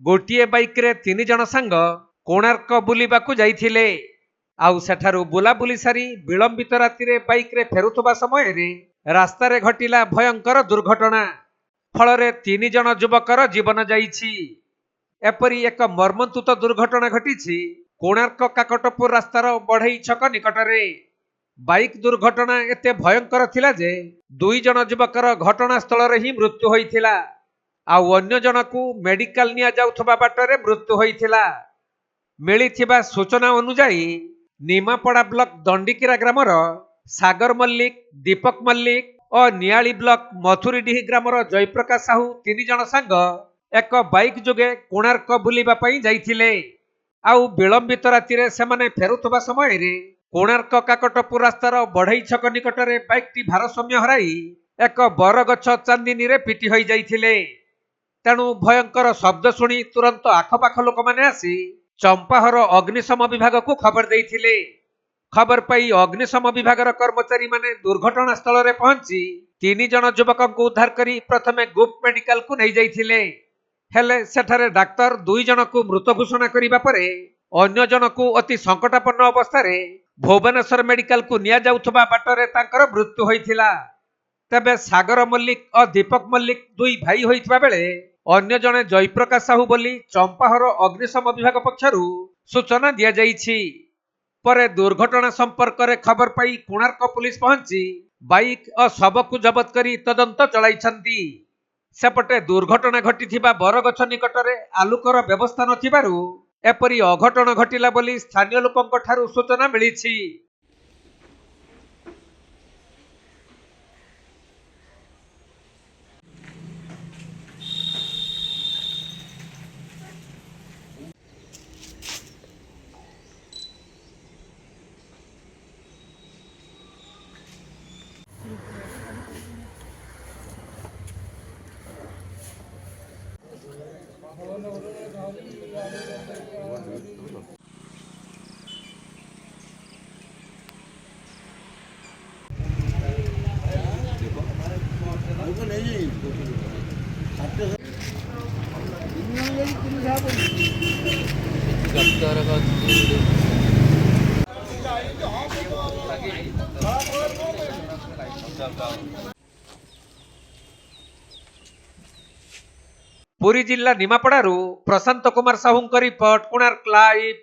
गोटे बाइक रे 3 जन सांग कोणार्क बुलिबाकू जाइथिले। आउ सेठारु बुलाबुली सारी विलंबित राति रे बाइक रे फेरुथबा समय रे रास्ता रे घटिला भयंकर दुर्घटना। फल 3 जन युवकर जीवन जाइछि। एपरी एक मर्मन्तुत दुर्घटना घटी कोणार्क काकटपुर रास्तार बढ़ई छक निकटरे। बाइक दुर्घटना एते भयंकर थिला जे 2 जन युवकर घटनास्थल रे ही मृत्यु होइथिला। आउ अन्य जनकू मेडिकल निया जाउथबा बाटरे मृत्यु होइथिला। मिलिथिबा सूचना अनुसार निमापड़ा ब्लॉक दंडीकिरा ग्रामर सागर मल्लिक, दीपक मल्लिक और नियाली ब्लॉक मथुरीडीह ग्रामर जयप्रकाश साहू 3 जन सांग एक बाइक जोगे कोणार्क बुलिबा पई जाइथिले। आउ विलंबित राति रे सेमाने फेरुथबा समय रे कोणार्क काकटपुर रास्तार बढ़ई छक निकटरे बाइकटी भारसाम्य हराई एक बरगछ चांदिनी रे पिटी होई जाइथिले। तेणु भयंकर शब्द शुणी तुरंत आखपाख लोक माने आसी चंपाहर अग्निशम विभाग को खबर देइथिले। खबर पाई अग्निशम विभागर कर्मचारी माने दुर्घटना स्थल रे पहुंची 3 जन युवक को उद्धार करी प्रथमे गुप मेडिकल को नहीं जाइथिले। हेले सेठारे डाक्तर 2 जन को मृत घोषणा करिबा परे अन्य जन को अति संकटापन्न अवस्था रे भुवनेश्वर मेडिकल को निया जाउथबा बाटरे तांकर मृत्यु होइथिला। तबे सागर मल्लिक और दीपक मल्लिक 2 भाई होइथिबा बेले अन्य जने जयप्रकाश साहू बोली चंपाहर अग्निशम विभाग पक्षरु सूचना दिया जाइछि। परे दुर्घटना संपर्क रे खबर पाई कोणार्क पुलिस पहुंची बाइक और शव को जबत करी तदंत चलाइछंती। सेपटे दुर्घटना घटिथिबा बरगछ निकटरे आलुकर व्यवस्था नथिबारु एपरी अघटन घटिला बोली स्थानीय लोकंक ठारू सूचना मिलिछि। पुरी जिला निमापड़ारू प्रशांत कुमार साहू रिपोर्ट, कोणार्क लाइव।